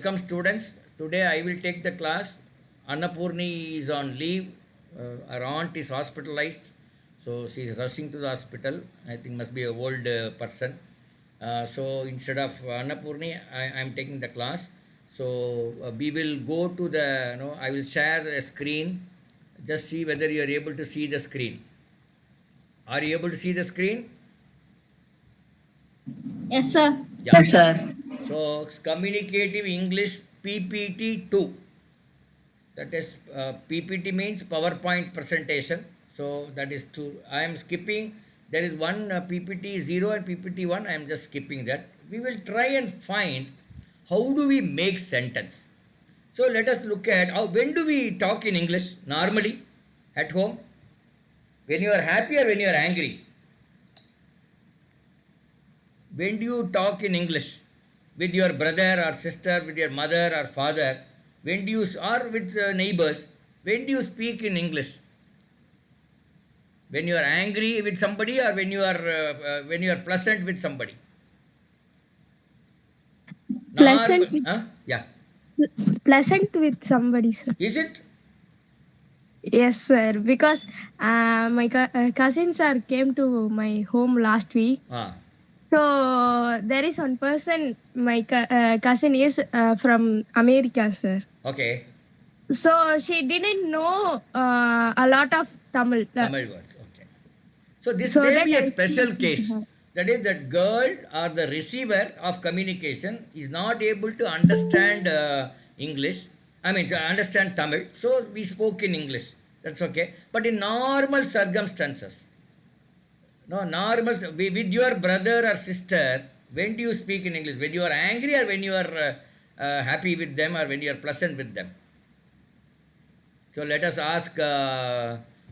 Welcome students. Today I will take the class. Annapurni is on leave. Her aunt is hospitalized. So she is rushing to the hospital. I think must be a old person. So instead of Annapurni, I am taking the class. So we will go to the, I will share a screen. Just see whether you are able to see the screen. Are you able to see the screen? Yes, sir. Yeah. Yes, sir. So communicative English PPT 2. That is PPT means PowerPoint presentation. So that is two. I am skipping. There is one PPT 0 and PPT 1. I am just skipping that. We will try and find how do we make sentence. So let us look at how, when do we talk in English normally at home? When you are happy or when you are angry? When do you talk in English? With your brother or sister, with your mother or father? When do you, or with neighbors? When do you speak in English? When you are angry with somebody or when you are pleasant with somebody? Pleasant Normal, with yeah. pleasant with somebody, sir. Is it? Yes, sir. Because my cousin sir came to my home last week. Ah, So there is one person. My cousin is from America, sir. okay. So she didn't know a lot of Tamil. Tamil words. Okay. So this So may that be a I special speak to case. her. That is, that girl or the receiver of communication is not able to understand English. I mean, to understand Tamil. So we spoke in English. That's okay. But in normal circumstances, no, normal, with your brother or sister, when do you speak in English? When you are angry or when you are happy with them or when you are pleasant with them? So let us ask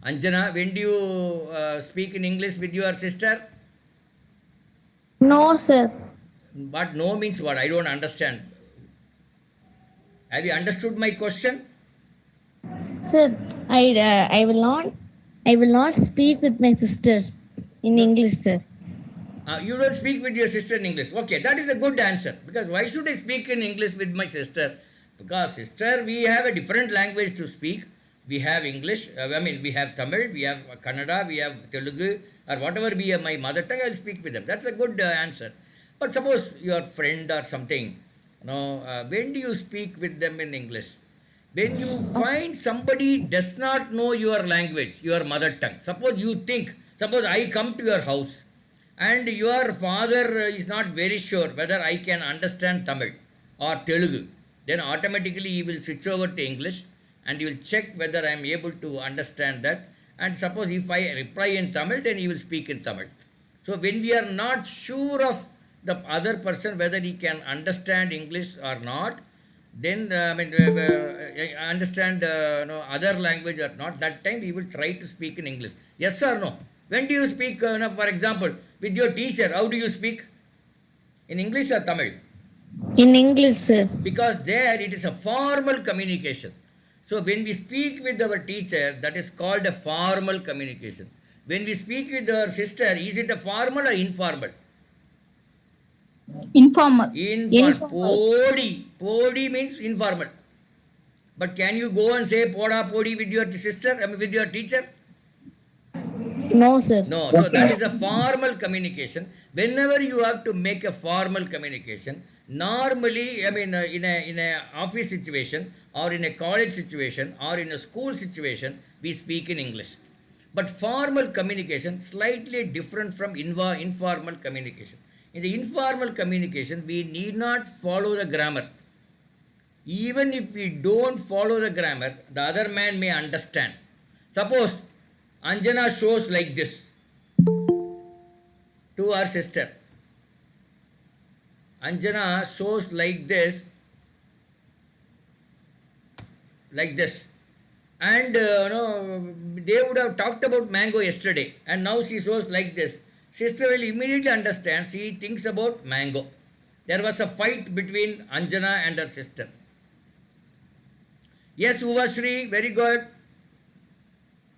Anjana, when do you speak in English with your sister? No, sir. But no means what? I don't understand. Have you understood my question? Sir, I will not speak with my sisters in No, English, sir. you don't speak with your sister in English. Okay, that is a good answer. Because why should I speak in English with my sister? Because sister, we have a different language to speak. We have English. We have Tamil. We have Kannada. We have Telugu or whatever be my mother tongue. I'll speak with them. That's a good answer. But suppose your friend or something, when do you speak with them in English? When you find somebody does not know your language, your mother tongue. Suppose I come to your house and your father is not very sure whether I can understand Tamil or Telugu, then automatically he will switch over to English and he will check whether I am able to understand that. And suppose if I reply in Tamil, then he will speak in Tamil. So when we are not sure of the other person whether he can understand English or not, then understand other language or not, that time we will try to speak in English. Yes or no? When do you speak, for example, with your teacher, how do you speak? In English or Tamil? In English, sir. Because there it is a formal communication. So when we speak with our teacher, that is called a formal communication. When we speak with our sister, is it a formal or informal? Informal. Informal. Informal. Podi. Podi means informal. But can you go and say poda podi with your sister, with your teacher? No, sir. No. So that is a formal communication. Whenever you have to make a formal communication, normally, in a office situation or in a college situation or in a school situation, we speak in English. But formal communication slightly different from informal communication. In the informal communication, we need not follow the grammar. Even if we don't follow the grammar, the other man may understand. Suppose Anjana shows like this to her sister. Anjana shows like this. And they would have talked about mango yesterday, and now she shows like this. Sister will immediately understand. She thinks about mango. There was a fight between Anjana and her sister. Yes, Uvashri, very good.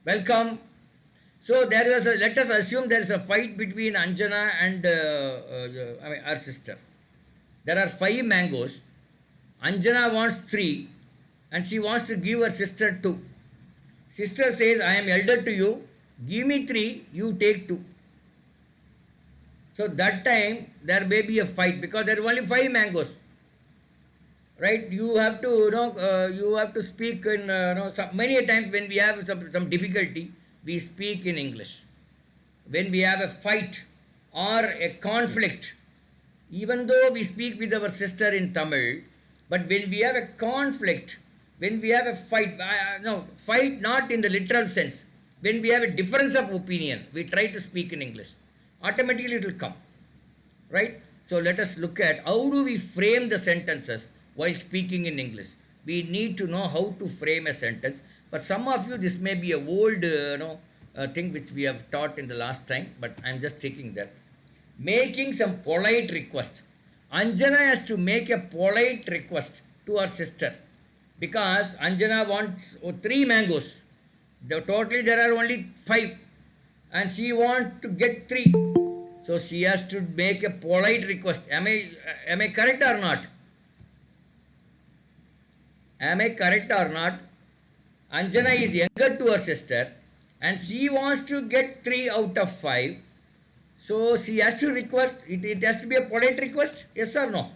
Welcome. So let us assume there is a fight between Anjana and her sister. There are 5 mangoes. Anjana wants 3 and she wants to give her sister 2. Sister says, I am elder to you, give me 3, you take 2. So that time there may be a fight because there are only 5 mangoes. Right? You have to, you have to speak in, many times when we have some difficulty, we speak in English. When we have a fight or a conflict, even though we speak with our sister in Tamil, but when we have a conflict, when we have a fight, no, fight not in the literal sense, when we have a difference of opinion, we try to speak in English. Automatically it will come. Right? So let us look at how do we frame the sentences while speaking in English. We need to know how to frame a sentence. For some of you, this may be a old thing which we have taught in the last time, but I am just taking that. Making some polite request. Anjana has to make a polite request to her sister because Anjana wants 3 mangoes. Totally there are only 5 and she wants to get 3. So she has to make a polite request. Am I correct or not? Am I correct or not? Anjana is younger to her sister and she wants to get 3 out of 5. So she has to request, it has to be a polite request, yes or no?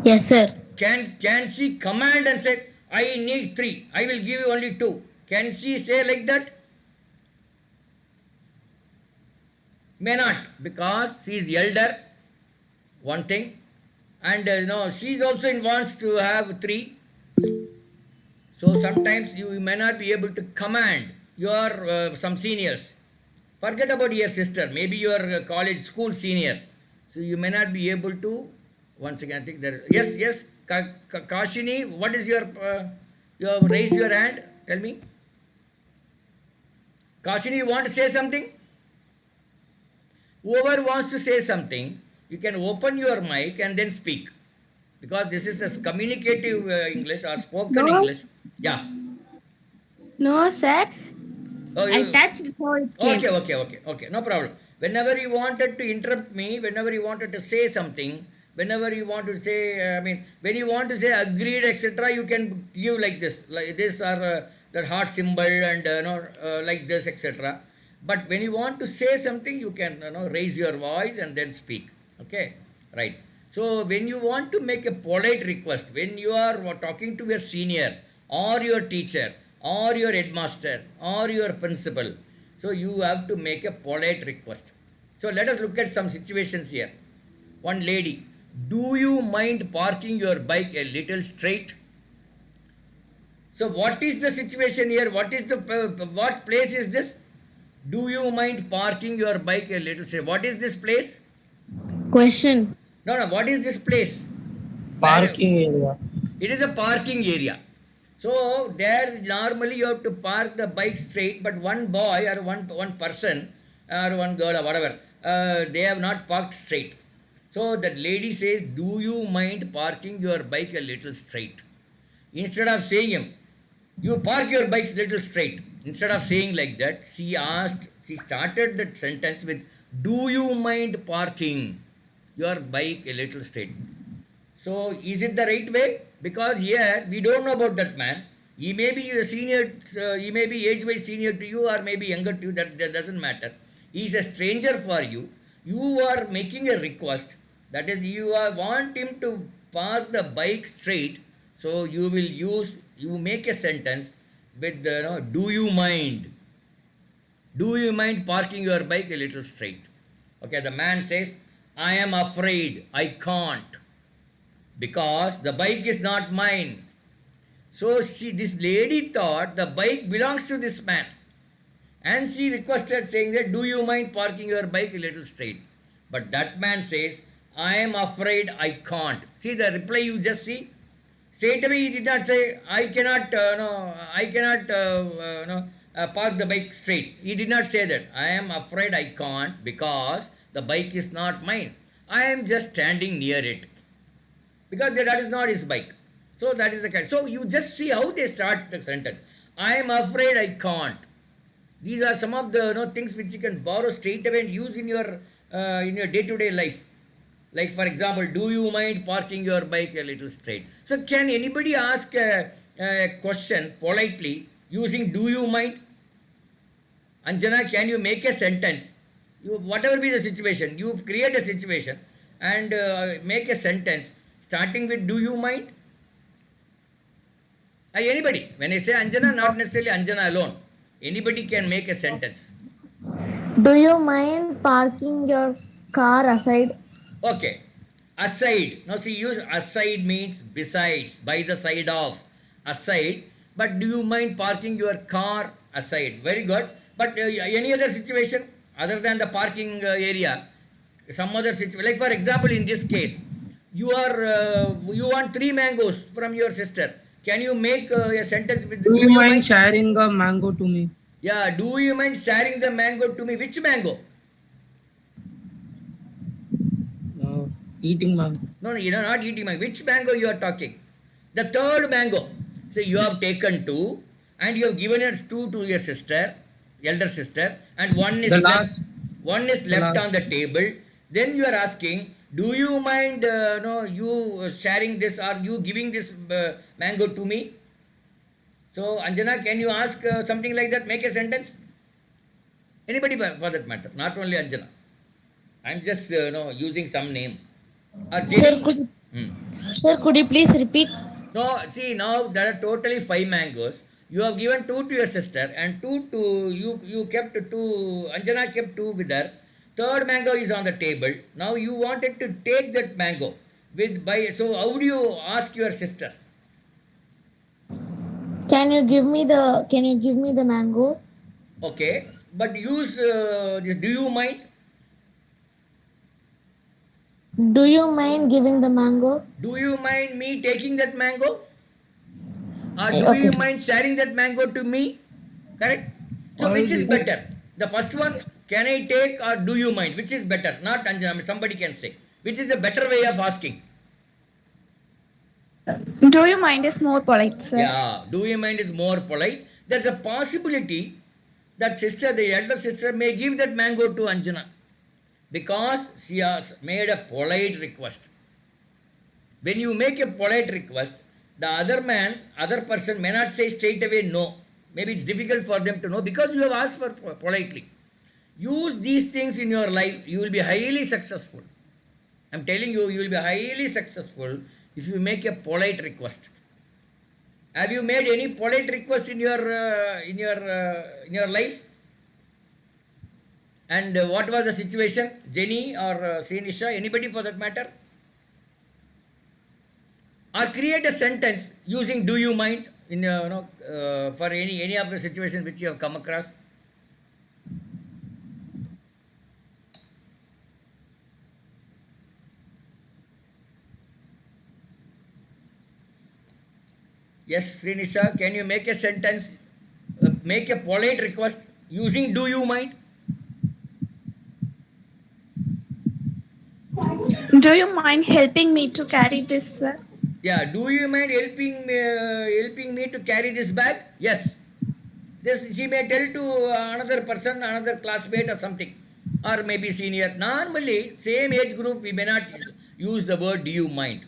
Yes, sir. Can she command and say, I need 3, I will give you only 2. Can she say like that? May not, because she is elder, one thing, and she is also wants to have 3. So sometimes you may not be able to command your some seniors. Forget about your sister, maybe your college school senior. So you may not be able to. Once again, I think there. Yes. Kashini, what is your? You have raised your hand. Tell me. Kashini, you want to say something? Whoever wants to say something, you can open your mic and then speak. Because this is a communicative English or spoken English. Yeah. No, sir. Oh, I touched before it came. Okay. No problem. Whenever you wanted to interrupt me, whenever you wanted to say something, whenever you want to say, when you want to say agreed, etc., you can give like this or the heart symbol and like this, etc. But when you want to say something, you can raise your voice and then speak. Okay, right. So when you want to make a polite request, when you are talking to your senior or your teacher or your headmaster or your principal, so you have to make a polite request. So let us look at some situations here. One lady, do you mind parking your bike a little straight? So what is the situation here? What is the what place is this? Do you mind parking your bike a little straight? What is this place? Question. No. What is this place? Parking area. It is a parking area. So there normally you have to park the bike straight, but one boy or one person or one girl or whatever, they have not parked straight. So that lady says, do you mind parking your bike a little straight? Instead of saying him, you park your bikes little straight. Instead of saying like that, she started that sentence with, do you mind parking your bike a little straight? So is it the right way? Because here we don't know about that man. He may be a senior, he may be age-wise senior to you or maybe younger to you, that doesn't matter. He is a stranger for you. You are making a request, that is you want him to park the bike straight, so you make a sentence with do you mind? Do you mind parking your bike a little straight? Okay, the man says, I am afraid, I can't, because the bike is not mine. So this lady thought the bike belongs to this man. And she requested saying that, do you mind parking your bike a little straight? But that man says, I am afraid I can't. See the reply you just see? Straight away he did not say, I cannot park the bike straight. He did not say that. I am afraid I can't because the bike is not mine. I am just standing near it. Because that is not his bike. So that is the kind. So you just see how they start the sentence. I am afraid I can't. These are some of the things which you can borrow straight away and use in your day-to-day life. Like for example, do you mind parking your bike a little straight? So can anybody ask a question politely using do you mind? Anjana, can you make a sentence? Whatever be the situation, you create a situation and make a sentence starting with do you mind? Anybody. When I say Anjana, not necessarily Anjana alone. Anybody can make a sentence. Do you mind parking your car aside? Okay. Aside. Now see, use aside means besides, by the side of, aside. But do you mind parking your car aside? Very good. But any other situation other than the parking area, some other situation. Like for example, in this case, you want 3 mangoes from your sister. Can you make a sentence with Do you mind sharing a mango to me? Yeah, do you mind sharing the mango to me? Which mango? Eating mango. No, you are not eating mango. Which mango you are talking? The third mango. So you have taken 2 and you have given it 2 to your sister, elder sister, and one is The left. last. One is The left last. on the table. Then you are asking, do you mind no, you sharing this or you giving this mango to me? So Anjana, can you ask something like that? Make a sentence. Anybody for that matter, not only Anjana. I'm just using some name. Or Sir, Jenny. could you please repeat? No, see now there are totally 5 mangoes. You have given 2 to your sister and 2 to you. You kept 2. Anjana kept 2 with her. Third mango is on the table. Now you wanted to take that mango with by. So how do you ask your sister? Can you give me the mango? Okay, but use this. Do you mind? Do you mind giving the mango? Do you mind me taking that mango? Or do Okay, you sir. mind sharing that mango to me? Correct? So which is Always. better? The first one, can I take or do you mind? Which is better? Not Anjana, I mean, somebody can say. Which is a better way of asking? Do you mind is more polite, sir? Yeah, do you mind is more polite. There's a possibility that sister, the elder sister, may give that mango to Anjana because she has made a polite request. When you make a polite request, the other person may not say straight away no. Maybe it's difficult for them to know because you have asked for politely. Use these things in your life, you will be highly successful. I'm telling you, you will be highly successful if you make a polite request. Have you made any polite request in your life? And what was the situation? Jenny or Srinisha, anybody for that matter? Or create a sentence using do you mind in for any of the situations which you have come across. Yes, Srinisha, can you make a sentence, make a polite request using do you mind? Do you mind helping me to carry this, sir? Yeah, do you mind helping me to carry this bag? Yes. This she may tell to another person, another classmate or something, or maybe senior. Normally, same age group, we may not use the word do you mind.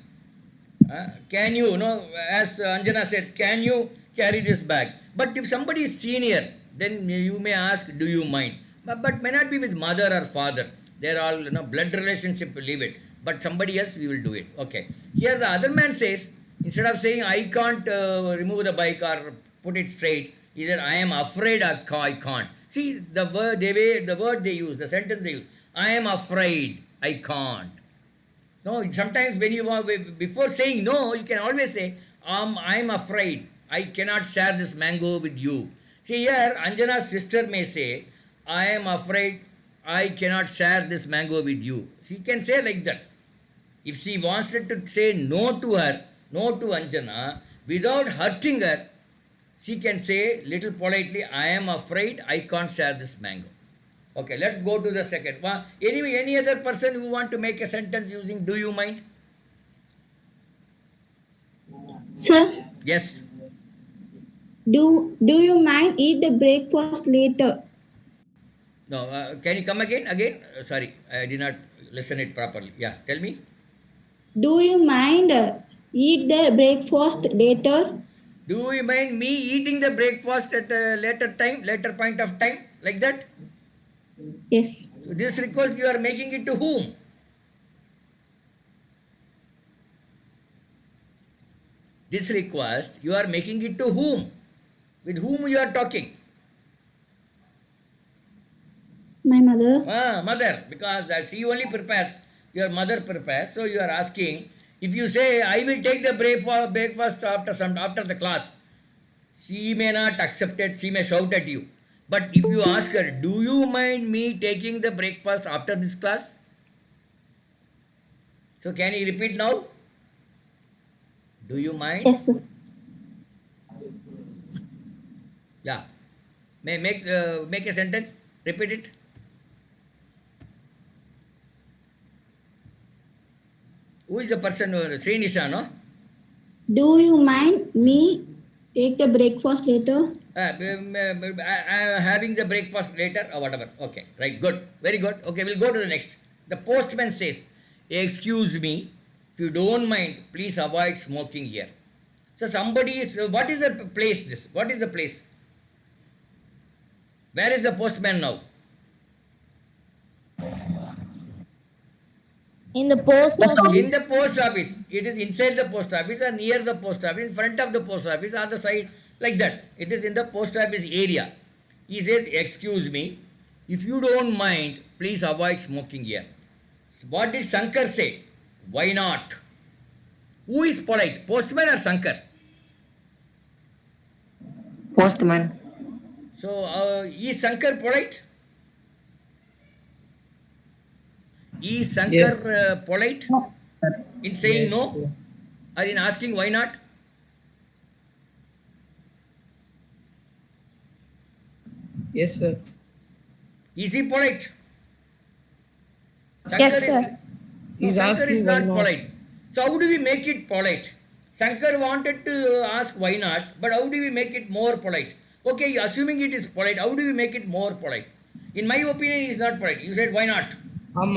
Can you, as Anjana said, can you carry this bag? But if somebody is senior, then you may ask, do you mind? But may not be with mother or father. They're all, blood relationship, leave it. But somebody else, we will do it. Okay. Here the other man says, instead of saying, I can't remove the bike or put it straight, he said, I am afraid I can't. See, the word they use, the sentence they use, I am afraid I can't. No, sometimes when you are, before saying no, you can always say, I'm afraid I cannot share this mango with you. See here, Anjana's sister may say, I am afraid I cannot share this mango with you. She can say like that. If she wants to say no to her, no to Anjana, without hurting her, she can say little politely, I am afraid I can't share this mango. Okay, let's go to the second one. Anyway, any other person who want to make a sentence using do you mind? Sir, Yes. do you mind eat the breakfast later? No, can you come again? Again? Sorry, I did not listen it properly. Yeah, tell me. Do you mind eat the breakfast later? Do you mind me eating the breakfast at a later time, later point of time, like that? Yes. So this request you are making it to whom? This request you are making it to whom? With whom you are talking? My mother. Mother, because she only prepares, your mother prepares. So you are asking, if you say, I will take the breakfast after the class, she may not accept it, she may shout at you. But if you ask her, do you mind me taking the breakfast after this class? So can you repeat now? Do you mind? Yes, sir. Yeah. May make a sentence. Repeat it. Who is the person? Srinisha, no? Do you mind me take the breakfast later? I am having the breakfast later or whatever. Okay, right, good, very good. Okay, we'll go to the next. The postman says, excuse me, if you don't mind, please avoid smoking here. So somebody is, what is the place this? What is the place? Where is the postman now? In the post office. In the post office. It is inside the post office or near the post office, in front of the post office, on the side, like that. It is in the post office area. He says, excuse me, if you don't mind, please avoid smoking here. What did Shankar say? Why not? Who is polite? Postman or Shankar? Postman. So, is Shankar polite? Is Shankar Yes. polite in saying Yes. no or in asking why not? Yes, sir. Is he polite? Yes, Shankar sir. He's Shankar is asking why not not. polite. So how do we make it polite? Shankar wanted to ask why not, but how do we make it more polite? Okay, assuming it is polite, how do we make it more polite? In my opinion, he is not polite. You said why not? I'm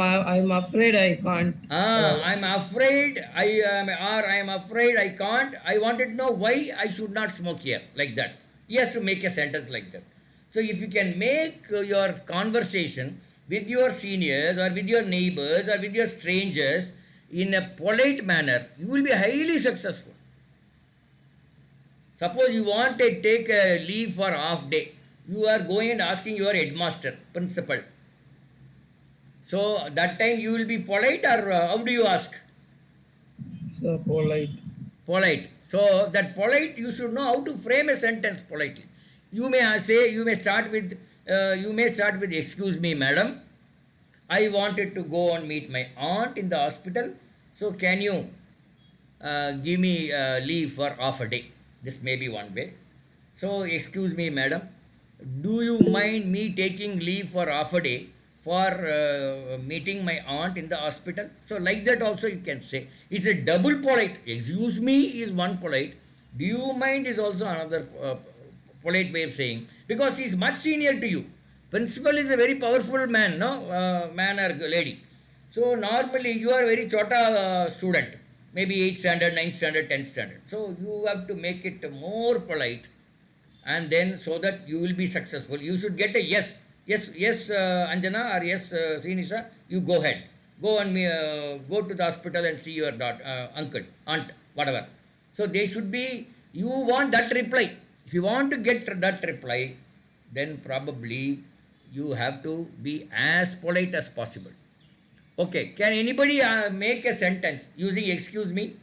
afraid I can't. I'm afraid I'm afraid I can't. I wanted to know why I should not smoke here, like that. He has to make a sentence like that. So if you can make your conversation with your seniors or with your neighbors or with your strangers in a polite manner, you will be highly successful. Suppose you want to take a leave for half day. You are going and asking your headmaster, principal. So that time you will be polite or how do you ask? Sir, polite. Polite. So that polite, you should know how to frame a sentence politely. You may say, you may start with, excuse me, madam. I wanted to go and meet my aunt in the hospital. So can you give me leave for half a day? This may be one way. So excuse me, madam. Do you mind me taking leave for half a day for meeting my aunt in the hospital? So like that also you can say. It's a double polite. Excuse me is one polite. Do you mind is also another polite way of saying, because he is much senior to you. Principal is a very powerful man, no? Man or lady. So normally you are a very chota student, maybe 8th standard, 9th standard, 10th standard. So you have to make it more polite, and then so that you will be successful. You should get a yes. Yes, Anjana, or yes, Srinisha, you go ahead. Go and go to the hospital and see your uncle, aunt, whatever. So they should be, you want that reply. If you want to get that reply, then probably you have to be as polite as possible. Okay, can anybody make a sentence using excuse me?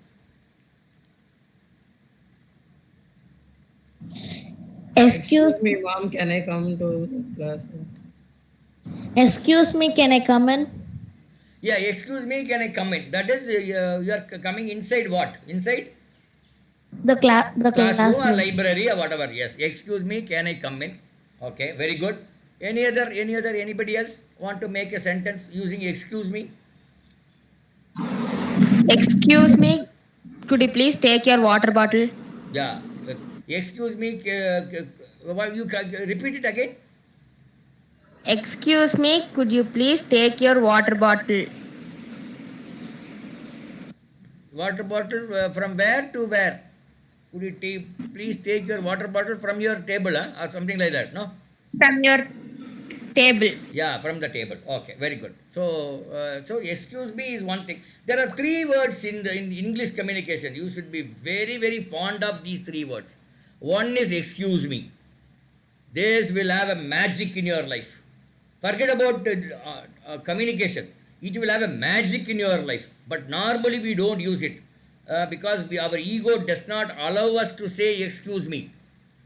Excuse, Me, mom, can I come to class? excuse me, can I come in? Yeah, excuse me, can I come in? That is, you are coming inside what? Inside The classroom or classroom. library or whatever. Yes, excuse me, can I come in? Okay, very good. Anybody else want to make a sentence using excuse me? Excuse me, could you please take your water bottle? Yeah, excuse me, repeat it again. Excuse me, could you please take your water bottle? water bottle from where to where? Could you please take your water bottle from your table, or something like that? No? From your table. Yeah, from the table. Okay, very good. So excuse me is one thing. There are three words in English communication. You should be very, very fond of these three words. One is excuse me. This will have a magic in your life. Forget about communication. It will have a magic in your life. But normally we don't use it because our ego does not allow us to say excuse me.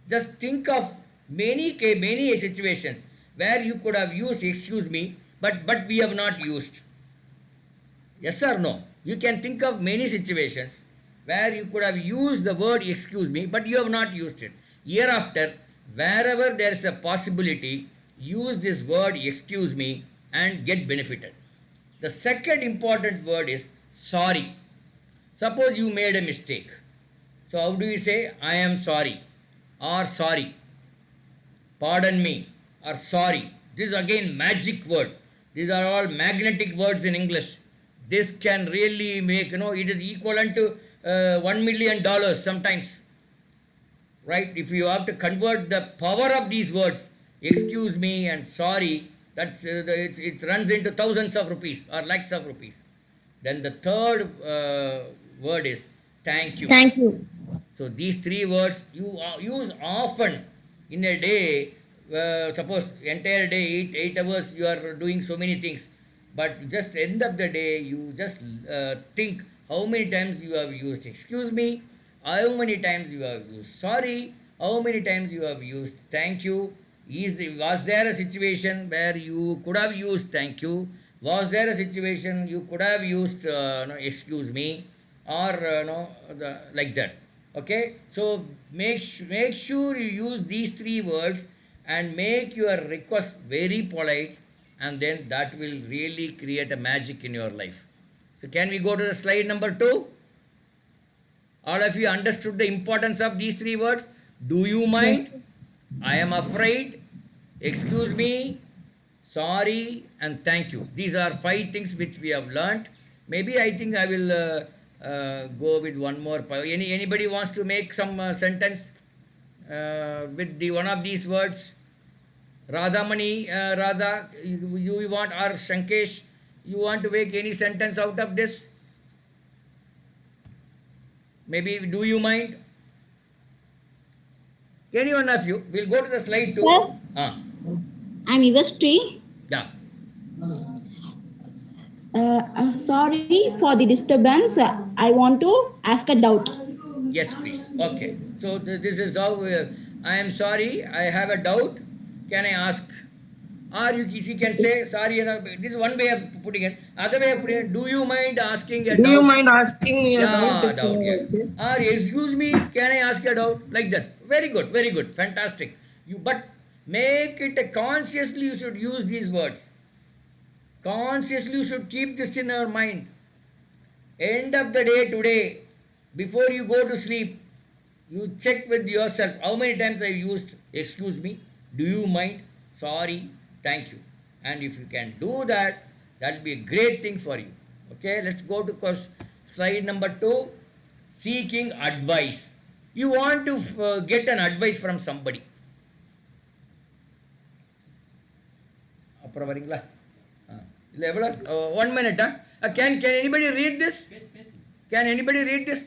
Just think of many situations where you could have used excuse me, but we have not used. Yes or no? You can think of many situations where you could have used the word excuse me, but you have not used it. Hereafter, wherever there is a possibility, use this word excuse me and get benefited. The second important word is sorry. Suppose you made a mistake. So how do you say I am sorry or sorry? Pardon me or sorry. This is again magic word. These are all magnetic words in English. This can really make, it is equivalent to $1 million sometimes. Right? If you have to convert the power of these words, excuse me and sorry, it runs into thousands of rupees or lakhs of rupees. Then the third word is thank you. Thank you. So these three words you use often in a day. Suppose entire day, 8 hours, you are doing so many things, but just end of the day, you just think how many times you have used excuse me, how many times you have used sorry, how many times you have used thank you. Was there a situation where you could have used thank you? Was there a situation you could have used excuse me, or like that? Okay, so make sure you use these three words and make your request very polite, and then that will really create a magic in your life. So can we go to the slide number 2? All of you understood the importance of these three words? Do you mind? I am afraid. Excuse me. Sorry and thank you. These are 5 things which we have learnt. Maybe I think I will go with one more. Anybody wants to make some sentence with one of these words? Radhamani, Radha, you want, or Shankesh, you want to make any sentence out of this? Maybe, do you mind? Any one of you? We'll go to the slide 2. Sir? I'm Ivastri. Yeah. Sorry for the disturbance. I want to ask a doubt. Yes, please. Okay. So this is how I am sorry. I have a doubt. Can I ask? Or you can say sorry. This is one way of putting it. Other way of putting it. Do you mind asking a doubt? Do you mind asking me a Yeah, doubt? doubt. Yeah. Or excuse me. Can I ask a doubt? Like that. Very good. Very good. Fantastic. But make it consciously. You should use these words. Consciously, you should keep this in your mind. End of the day today, before you go to sleep, you check with yourself how many times I used excuse me, do you mind, sorry, thank you. And if you can do that, that will be a great thing for you. Okay, let's go to slide number 2. Seeking advice. You want to get an advice from somebody. Apra varingla? 1 minute. Can anybody read this? Can anybody read this?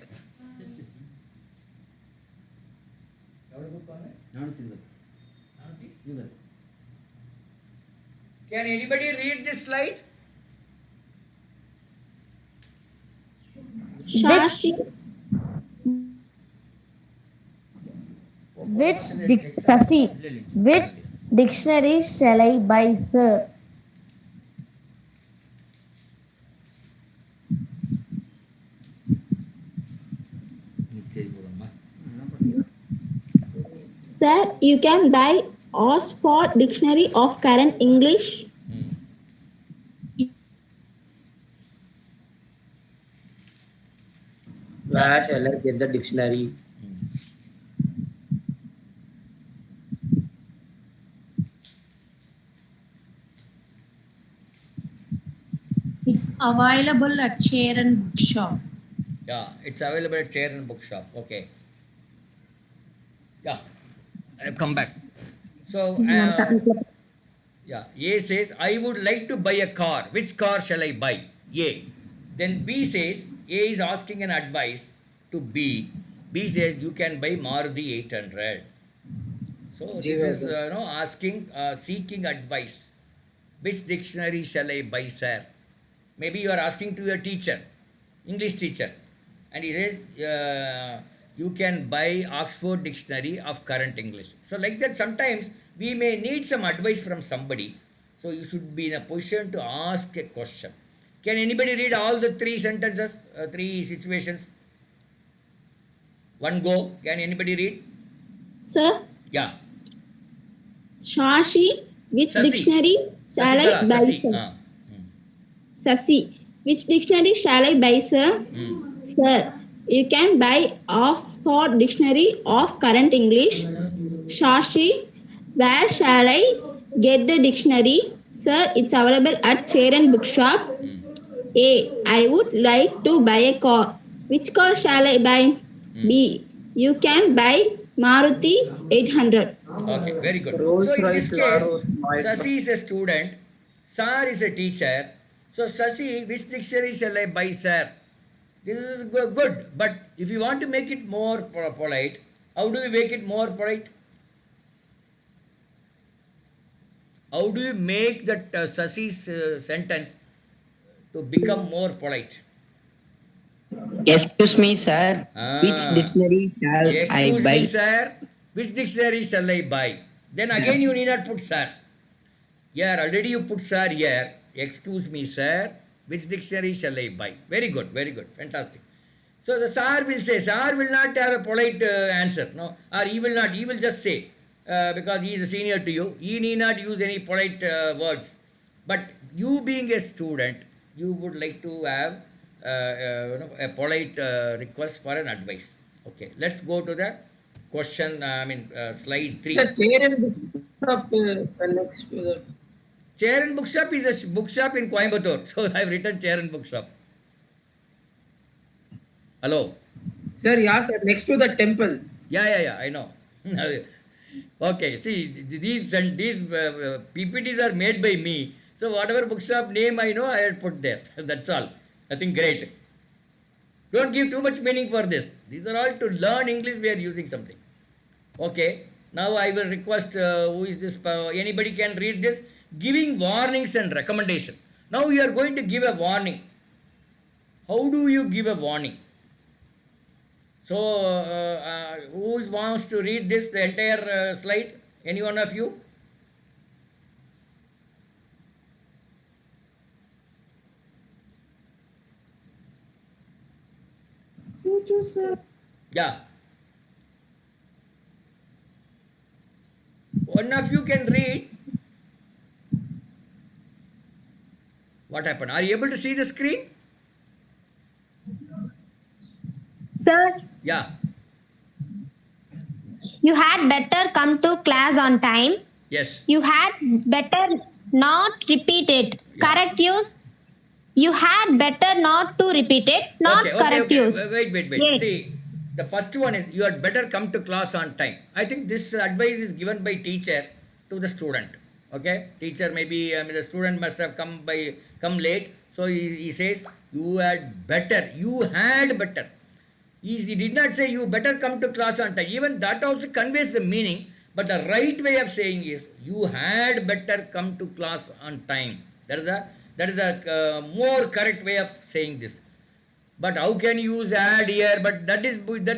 Can anybody read this slide? Shashi. Which dictionary shall I buy, sir? Sir, you can buy Oxford Dictionary of Current English. Where shall I get the dictionary? It's available at Chair and Bookshop. Yeah, it's available at Chair and Bookshop. Okay. Yeah, I've come back. So, yeah, A says, I would like to buy a car. Which car shall I buy? A. Then B says, A is asking an advice to B. B says, you can buy Maruti 800. So, this is, asking, seeking advice. Which dictionary shall I buy, sir? Maybe you are asking to your teacher, English teacher. And he says, you can buy Oxford Dictionary of Current English. So, like that, sometimes we may need some advice from somebody. So, you should be in a position to ask a question. Can anybody read all the three sentences, three situations? One go. Can anybody read? Sir, Yeah. Shashi, which Sasi. dictionary shall I Sasikala, buy, Sasi. sir? Sasi, which dictionary shall I buy, sir? Sir, you can buy Oxford Dictionary of Current English. Shashi, where shall I get the dictionary? Sir, it's available at Chair and Bookshop. A, I would like to buy a car. Which car shall I buy? B, you can buy Maruti 800. Okay, very good. So Rolls in this Royce, case, Laros, Lloyd. Sasi is a student, Sir is a teacher. So Sasi, which dictionary shall I buy, sir? This is good, but if you want to make it more polite, how do we make it more polite? How do you make that Sasi's sentence to become more polite? Excuse me, sir. Which Ah. dictionary shall I Excuse buy? me, sir. Which dictionary shall I buy? Then again you need not put sir. Here, already you put sir here. Excuse me, sir. Which dictionary shall I buy? Very good, fantastic. So the sir will say, sir will not have a polite answer, no, or he will not, he will just say, because he is a senior to you, he need not use any polite words. But you being a student, you would like to have a polite request for an advice. Okay, let's go to the question, slide 3. Sir, Chair and Bookshop next to the. Chair and Bookshop is a bookshop in Coimbatore. So I have written Chair and Bookshop. Hello? Sir, yeah, sir, next to the temple. Yeah, I know. Okay, see, these PPTs are made by me. So whatever bookshop name I know, I had put there. That's all. Nothing great. Don't give too much meaning for this. These are all to learn English, we are using something. Okay, now I will request, who is this, anybody can read this, giving warnings and recommendation. Now you are going to give a warning. How do you give a warning? So, who wants to read this, the entire slide? Any one of you? Yeah. One of you can read. What happened? Are you able to see the screen? Sir, Yeah. you had better come to class on time. Yes. You had better not repeat it. Correct use. You had better not to repeat it. Not correct use. Wait. Yes. See, the first one is you had better come to class on time. I think this advice is given by teacher to the student. Okay, teacher maybe the student must have come late. So he says you had better. He did not say you better come to class on time. Even that also conveys the meaning. But the right way of saying is you had better come to class on time. That is the more correct way of saying this. But how can you use had here? But that's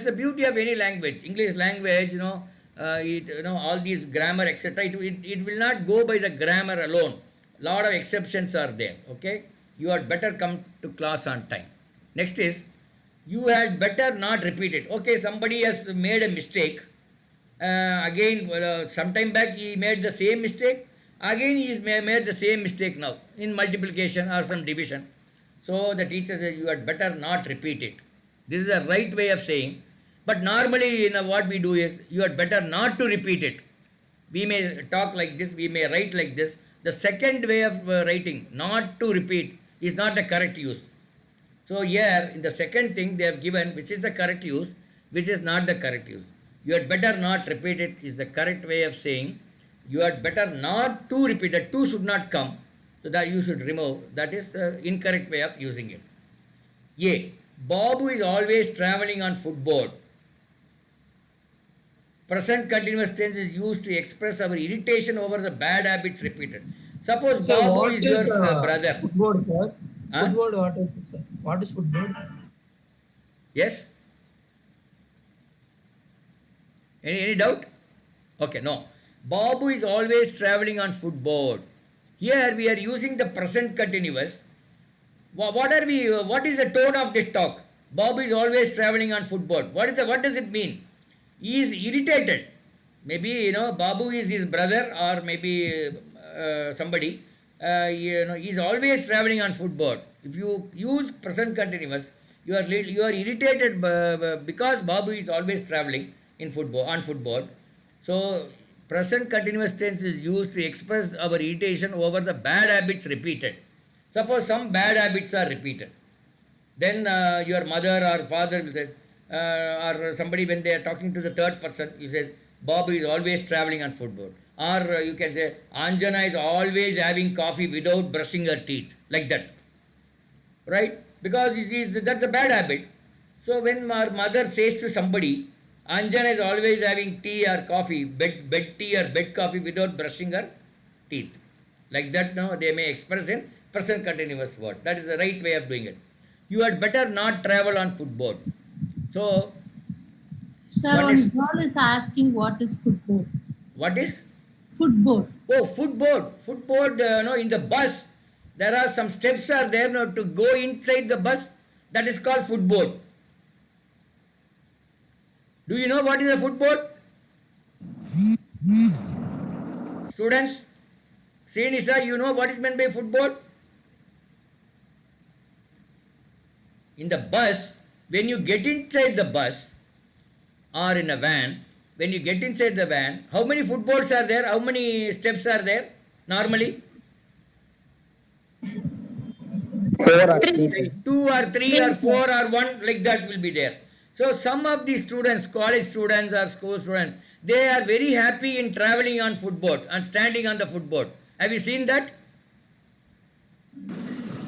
the beauty of any language. English language, all these grammar, etc. It will not go by the grammar alone. Lot of exceptions are there. Okay, you had better come to class on time. Next is you had better not repeat it. Okay, somebody has made a mistake. Again, some time back he made the same mistake. Again he is made the same mistake now in multiplication or some division. So the teacher says you had better not repeat it. This is the right way of saying. But normally, what we do is you had better not to repeat it. We may talk like this, we may write like this. The second way of writing, not to repeat, is not the correct use. So here in the second thing they have given which is the correct use, which is not the correct use. You had better not repeat it is the correct way of saying. You had better not to repeat it. To should not come. So that you should remove. That is the incorrect way of using it. A. Babu is always traveling on footboard. Present continuous tense is used to express our irritation over the bad habits repeated. Suppose So Babu what is your is brother. footboard, sir? Huh? Footboard, what is it, sir? What is footboard? Yes? Any doubt? Okay, no. Babu is always traveling on footboard. Here we are using the present continuous. What is the tone of this talk? Babu is always traveling on footboard. What does it mean? He is irritated. Maybe, Babu is his brother or maybe somebody. He is always traveling on footboard. If you use present continuous, you are irritated because Babu is always traveling on footboard. So present continuous tense is used to express our irritation over the bad habits repeated. Suppose some bad habits are repeated. Then your mother or father will say, or somebody when they are talking to the third person, you say, Babu is always traveling on footboard. Or you can say, Anjana is always having coffee without brushing her teeth. Like that. Right? Because that's a bad habit. So when our mother says to somebody, Anjana is always having tea or coffee, bed tea or bed coffee without brushing her teeth. Like that, they may express in present continuous word. That is the right way of doing it. You had better not travel on footboard. So, Sir, one girl is asking what is footboard. What is? Footboard. Oh, footboard. Footboard, in the bus, there are some steps are there to go inside the bus. That is called footboard. Do you know what is a footboard? Students? Srinisa, you know what is meant by footboard? In the bus, when you get inside the bus or in a van, when you get inside the van, how many footboards are there? How many steps are there normally? 4 or 3, sir. 2 or 3 or 4 or 1, like that will be there. So some of the students, college students or school students, they are very happy in traveling on footboard and standing on the footboard. Have you seen that?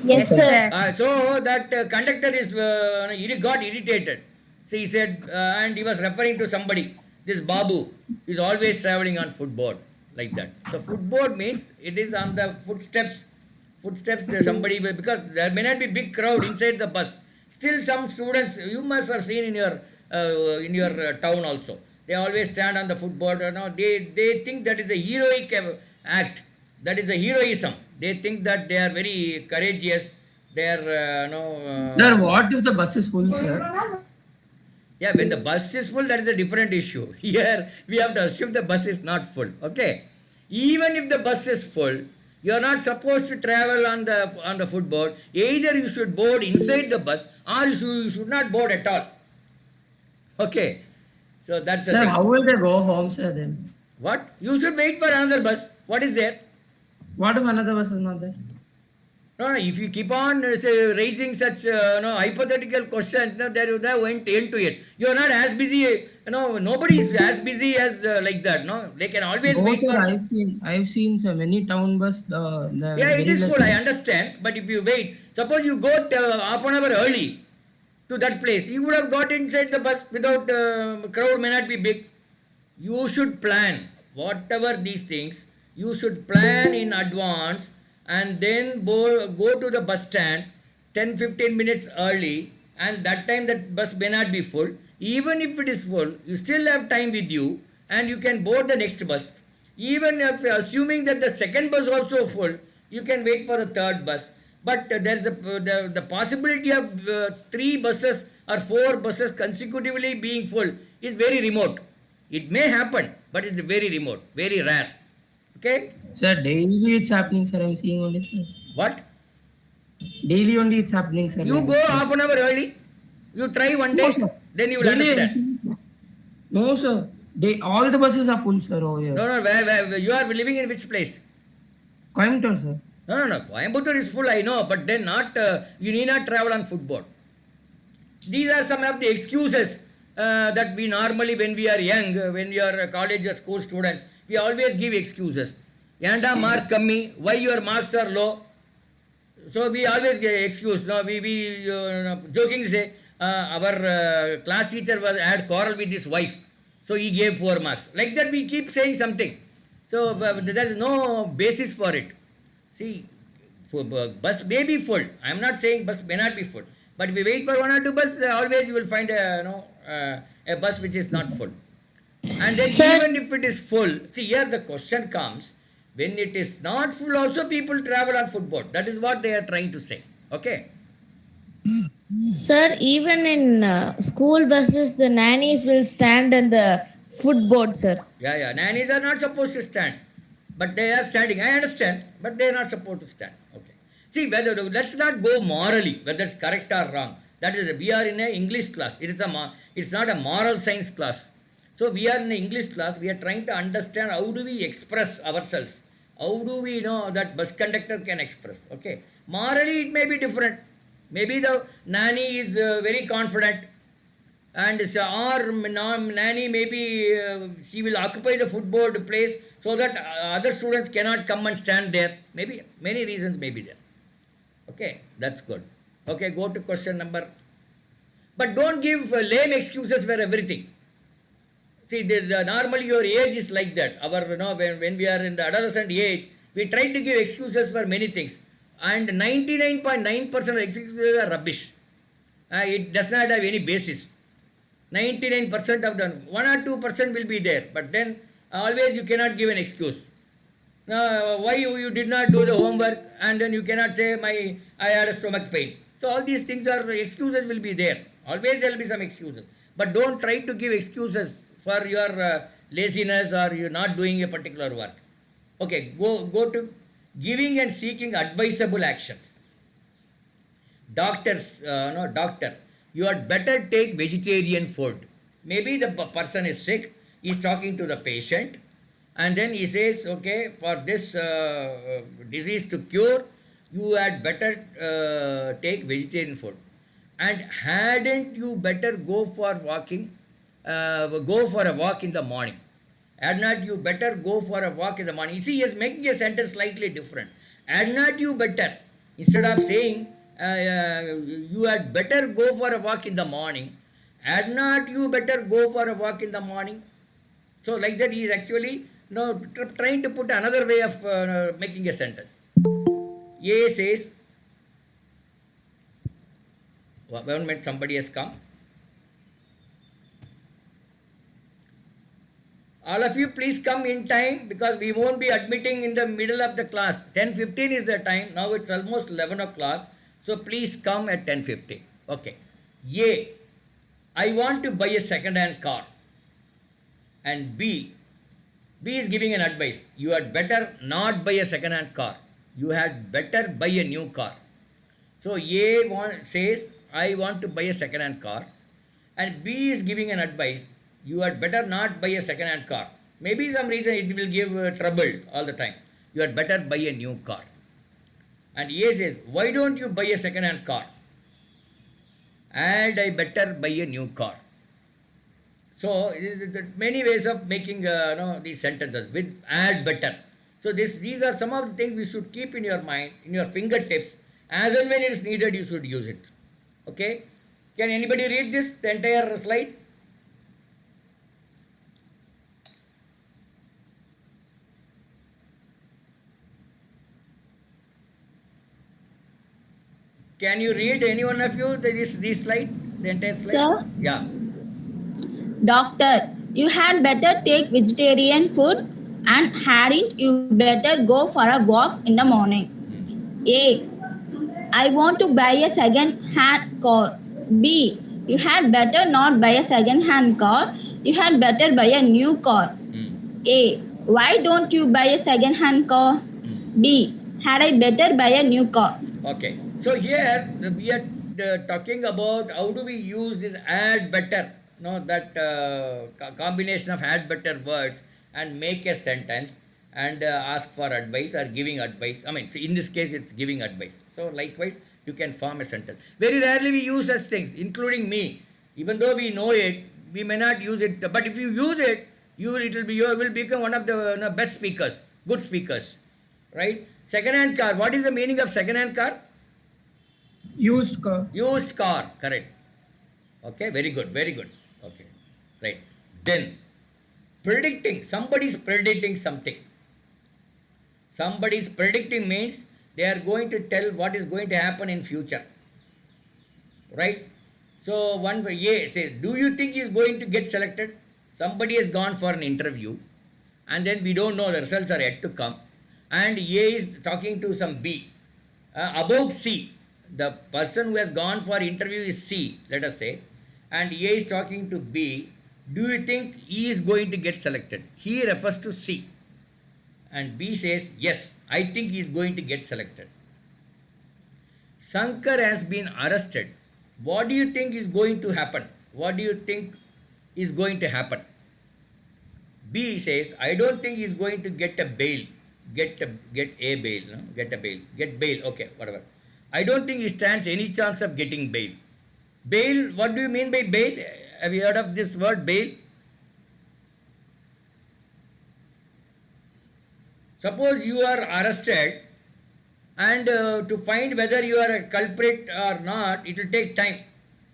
Yes, sir. So that conductor got irritated. So he said, and he was referring to somebody. This Babu is always traveling on footboard, like that. So footboard means it is on the footsteps. There's somebody, because there may not be big crowd inside the bus. Still, some students you must have seen in your town also. They always stand on the footboard. They think that is a heroic act. That is a heroism. They think that they are very courageous. They are Sir, what if the bus is full, sir? Yeah, when the bus is full, that is a different issue. Here, we have to assume the bus is not full. Okay. Even if the bus is full, you are not supposed to travel on the footboard. Either you should board inside the bus or you should not board at all. Okay. So that's the Sir, thing. how will they go home, sir, then? What? You should wait for another bus. What is there? What if another bus is not there? No, if you keep on raising such hypothetical questions, there is no end to it. You are not as busy. Nobody is as busy as like that. No, they can always Oh, wait sir, for. I've seen so many town bus. Yeah, it is full. I understand. But if you wait, suppose you go half an hour early to that place, you would have got inside the bus without crowd may not be big. You should plan whatever these things. You should plan in advance and then go to the bus stand 10-15 minutes early, and that time that bus may not be full. Even if it is full, you still have time with you and you can board the next bus. Even if assuming that the second bus also full, you can wait for the third bus. But there's the possibility of 3 buses or 4 buses consecutively being full is very remote. It may happen, but it's very remote, very rare. Okay? Sir, daily it's happening, sir. I'm seeing only, sir. What? Daily only it's happening, sir. You go half an hour early. You try one day, No, sir. then you will Daily understand. No, sir. All the buses are full, sir, over here. No, where you are living in which place? Coimbatore, sir. No. Coimbatore is full, I know, but then not. You need not travel on footboard. These are some of the excuses that we normally, when we are young, when we are college or school students, we always give excuses. Yanda mark kammi, why your marks are low? So we always give excuse. No, we joking say our class teacher had quarrel with his wife, so he gave 4 marks. Like that, we keep saying something. So there is no basis for it. See, bus may be full. I am not saying bus may not be full. But if we wait for 1 or 2 buses, always you will find a bus which is not full. And then even if it is full, see here the question comes, when it is not full also people travel on footboard. That is what they are trying to say. Okay. Sir, even in school buses, the nannies will stand on the footboard, sir. Yeah. Nannies are not supposed to stand. But they are standing. I understand. But they are not supposed to stand. Okay. See, let's not go morally, whether it's correct or wrong. That is, we are in an English class. It's not a moral science class. So we are in an English class. We are trying to understand how do we express ourselves. How do we know that bus conductor can express? Okay. Morally, it may be different. Maybe the nanny is very confident. And or nanny, maybe she will occupy the footboard place so that other students cannot come and stand there. Maybe many reasons may be there. Okay, that's good. Okay, go to question number. But don't give lame excuses for everything. See, normally your age is like that. When we are in the adolescent age, we try to give excuses for many things. And 99.9% of excuses are rubbish. It does not have any basis. 99% of them, 1 or 2% will be there. But then always you cannot give an excuse. Why you did not do the homework, and then you cannot say I had a stomach pain. So all these things are excuses will be there. Always there will be some excuses. But don't try to give excuses for your laziness or you not doing a particular work. Okay, go to giving and seeking advisable actions. Doctor, you had better take vegetarian food. Maybe the person is sick, he is talking to the patient, and then he says, okay, for this disease to cure, you had better take vegetarian food. And hadn't you better go for a walk in the morning? Had not you better go for a walk in the morning? You see, he is making a sentence slightly different. Had not you better, instead of saying, you had better go for a walk in the morning, had not you better go for a walk in the morning? So like that, he is actually trying to put another way of making a sentence. A says, one minute, somebody has come. All of you please come in time because we won't be admitting in the middle of the class. 10:15 is the time. Now it's almost 11 o'clock. So please come at 10:15. Okay. A, I want to buy a second-hand car. And B is giving an advice. You had better not buy a second-hand car. You had better buy a new car. So A says, I want to buy a second-hand car. And B is giving an advice. You had better not buy a second-hand car. Maybe some reason it will give trouble all the time. You had better buy a new car. And A says, why don't you buy a second-hand car? And I better buy a new car. So, many ways of making these sentences with and better. So, these are some of the things we should keep in your mind, in your fingertips. As and when it is needed, you should use it. Okay? Can anybody read this, the entire slide? Can you read, any one of you, this slide, the entire slide? Sir? Yeah. Doctor, you had better take vegetarian food and hadn't you better go for a walk in the morning. A, I want to buy a second-hand car. B, you had better not buy a second-hand car. You had better buy a new car. A, why don't you buy a second-hand car? B, had I better buy a new car? Okay. So here we are talking about how do we use this add better, that combination of add better words and make a sentence. and ask for advice or giving advice. I mean, see, in this case, it's giving advice. So likewise, you can form a sentence. Very rarely we use such things, including me. Even though we know it, we may not use it. But if you use it, you will become one of the best speakers, good speakers, right? Second-hand car. What is the meaning of second-hand car? Used car. Used car. Correct. Okay. Very good. Very good. Okay. Right. Then predicting. Somebody is predicting something. Somebody is predicting means they are going to tell what is going to happen in future. Right? So one A says, do you think he is going to get selected? Somebody has gone for an interview and then we don't know, the results are yet to come. And A is talking to some B. About C, the person who has gone for interview is C, let us say. And A is talking to B. Do you think he is going to get selected? He refers to C. And B says, yes, I think he is going to get selected. Shankar has been arrested. What do you think is going to happen? What do you think is going to happen? B says, I don't think he is going to get a bail. Get a bail. No? Get a bail. Get bail. Okay, whatever. I don't think he stands any chance of getting bail. Bail, what do you mean by bail? Have you heard of this word, bail? Suppose you are arrested and to find whether you are a culprit or not, it will take time.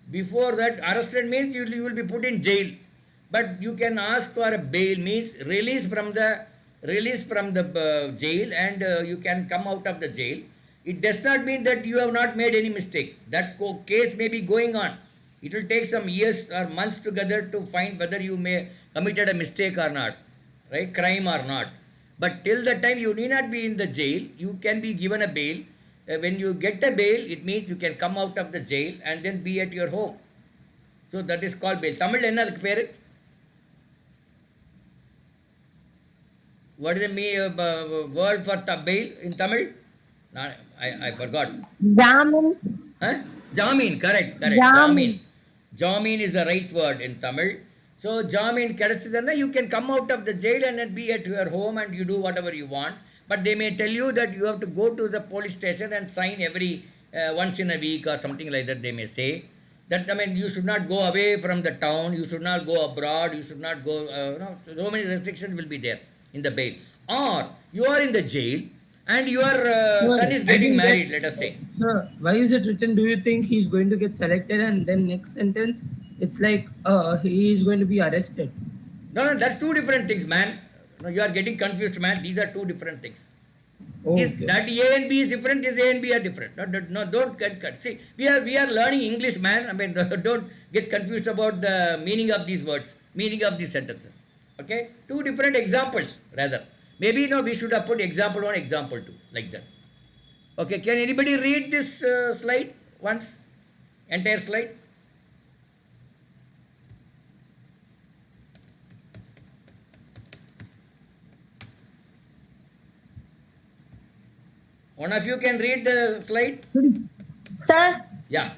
Before that, arrested means you will be put in jail. But you can ask for a bail, means release from the jail, and you can come out of the jail. It does not mean that you have not made any mistake. That case may be going on. It will take some years or months together to find whether you may committed a mistake or not, right? Crime or not. But till the time you need not be in the jail, you can be given a bail. When you get a bail, it means you can come out of the jail and then be at your home. So that is called bail. Tamil enna adukku peru? What is the word for bail in Tamil? I forgot. Jamin. Huh? Jamin, correct. Jamin. Jamin is the right word in Tamil. So Jamin kadachidana, you can come out of the jail and then be at your home and you do whatever you want. But they may tell you that you have to go to the police station and sign every once in a week or something like that. They may say that, I mean, you should not go away from the town, you should not go abroad, you should not go. So many restrictions will be there in the bail. Or you are in the jail and your son is getting married, let us say. Sir, why is it written, do you think he's going to get selected? And then next sentence, it's like he is going to be arrested. No, that's two different things, man. No, you are getting confused, man. These are two different things. Okay. That A and B is different, this A and B are different. No, don't get. See, we are learning English, man. I mean, don't get confused about the meaning of these words, meaning of these sentences. Okay? Two different examples, rather. Maybe, we should have put example 1, example 2, like that. Okay, can anybody read this slide once? Entire slide? One of you can read the slide? Sir, Yeah.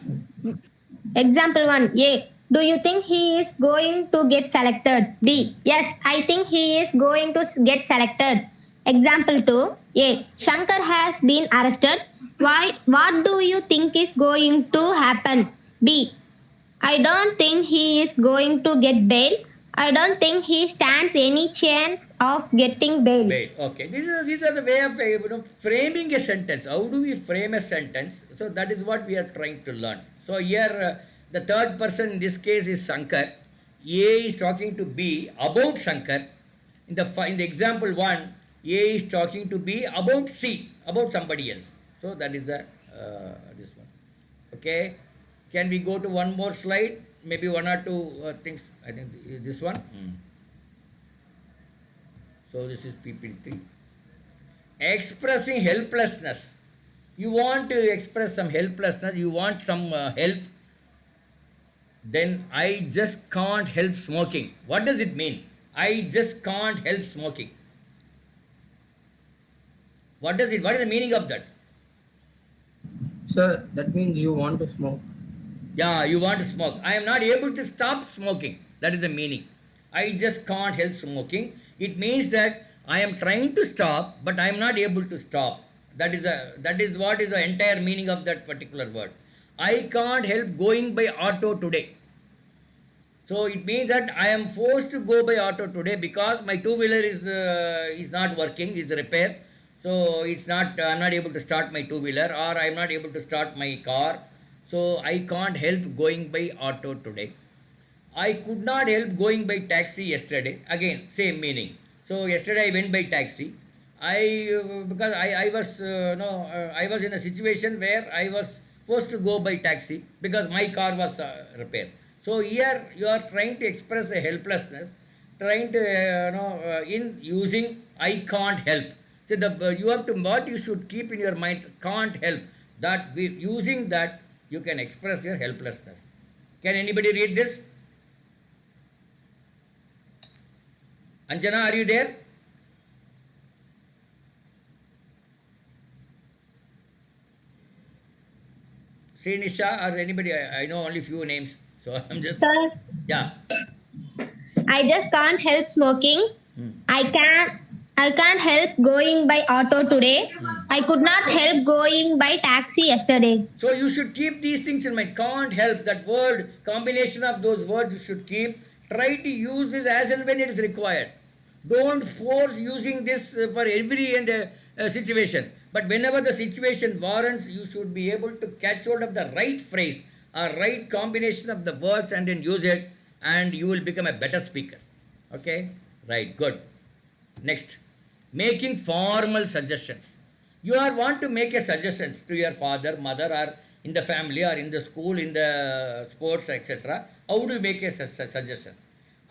example 1. A. Do you think he is going to get selected? B. Yes, I think he is going to get selected. Example 2. A. Shankar has been arrested. Why? What do you think is going to happen? B. I don't think he is going to get bail. I don't think he stands any chance of getting bail. Bail. Okay. These are the way of framing a sentence. How do we frame a sentence? So that is what we are trying to learn. So here the third person in this case is Shankar. A is talking to B about Shankar. In the example 1, A is talking to B about C, about somebody else. So that is the this one. Okay. Can we go to one more slide? Maybe one or two things. I think this one. So this is PPT. Expressing helplessness. You want to express some helplessness. You want some help. Then I just can't help smoking. What does it mean? I just can't help smoking. What is the meaning of that? Sir, that means you want to smoke. Yeah, you want to smoke. I am not able to stop smoking. That is the meaning. I just can't help smoking. It means that I am trying to stop, but I am not able to stop. That is what is the entire meaning of that particular word. I can't help going by auto today. So it means that I am forced to go by auto today because my two-wheeler is not working, is repair. So it's not, I'm not able to start my two-wheeler, or I'm not able to start my car. So I can't help going by auto today. I could not help going by taxi yesterday. Again, same meaning. So yesterday I went by taxi. Because I was I was in a situation where I was forced to go by taxi because my car was repaired. So here you are trying to express a helplessness, trying to in using I can't help. So you have to, what you should keep in your mind, can't help. That using that you can express your helplessness. Can anybody read this? Anjana, are you there? Srinisha or anybody? I know only few names, so I'm just. Sir, Yeah. I just can't help smoking. I can't help going by auto today. I could not help going by taxi yesterday. So you should keep these things in mind. Can't help, that word, combination of those words you should keep. Try to use this as and when it is required. Don't force using this for every situation. But whenever the situation warrants, you should be able to catch hold of the right phrase or right combination of the words and then use it, and you will become a better speaker. Okay? Right, good. Next, making formal suggestions. You are want to make a suggestions to your father, mother, or in the family, or in the school, in the sports, etc. How do you make a suggestion?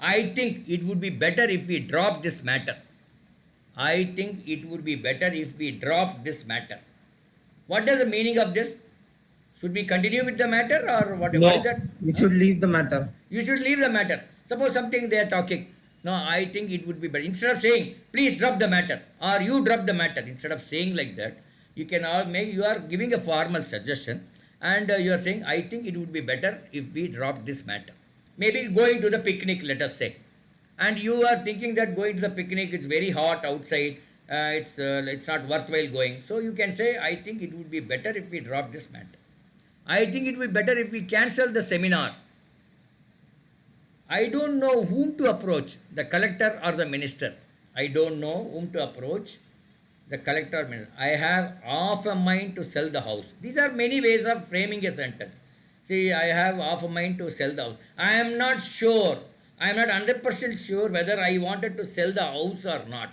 I think it would be better if we drop this matter. I think it would be better if we drop this matter. What is the meaning of this? Should we continue with the matter, or what is that? You should leave the matter. You should leave the matter. Suppose something they are talking. No, I think it would be better. Instead of saying, please drop the matter, or you drop the matter, instead of saying like that, you can all make, you are giving a formal suggestion, and you are saying, I think it would be better if we drop this matter. Maybe going to the picnic, let us say. And you are thinking that going to the picnic, it's very hot outside, it's not worthwhile going. So you can say, I think it would be better if we drop this matter. I think it would be better if we cancel the seminar. I don't know whom to approach, the collector or the minister. I don't know whom to approach, the collector or minister. I have half a mind to sell the house. These are many ways of framing a sentence. See, I have half a mind to sell the house. I am not sure. I am not 100% sure whether I wanted to sell the house or not.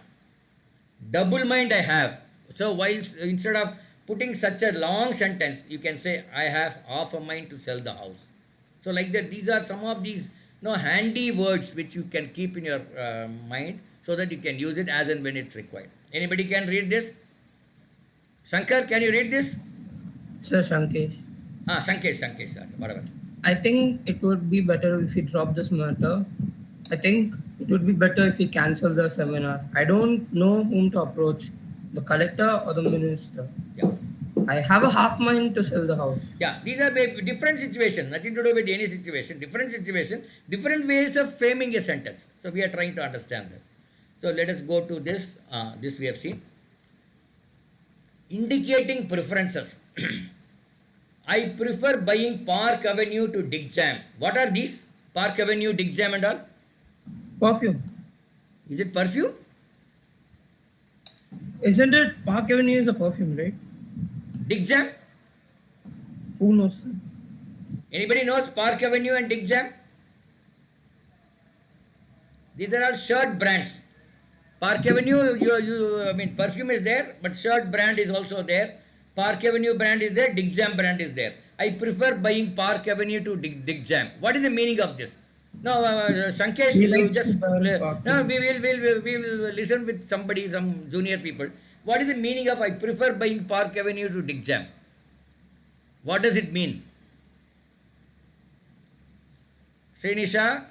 Double mind I have. So while instead of putting such a long sentence, you can say, I have half a mind to sell the house. So like that, these are some of these handy words which you can keep in your mind so that you can use it as and when it's required. Anybody can read this? Shankar, can you read this? Sir, Shankesh. Sankesh, sir, whatever. I think it would be better if we drop this matter. I think it would be better if we cancel the seminar. I don't know whom to approach, the collector or the minister. Yeah. I have a half mind to sell the house. Yeah, these are different situations, nothing to do with any situation, different ways of framing a sentence. So we are trying to understand that. So let us go to this. This we have seen. Indicating preferences. I prefer buying Park Avenue to Dick Jam. What are these? Park Avenue, Dick Jam and all? Perfume. Is it perfume? Isn't it? Park Avenue is a perfume, right? Dick Jam? Who knows? Sir? Anybody knows Park Avenue and Dick Jam? These are all shirt brands. Park Avenue, perfume is there, but shirt brand is also there. Park Avenue brand is there, Dick Jam brand is there. I prefer buying Park Avenue to Dick Jam. What is the meaning of this? No, Sankesh, you just we will listen with somebody, some junior people. What is the meaning of I prefer buying Park Avenue to Dick Jam? What does it mean? Srinisha,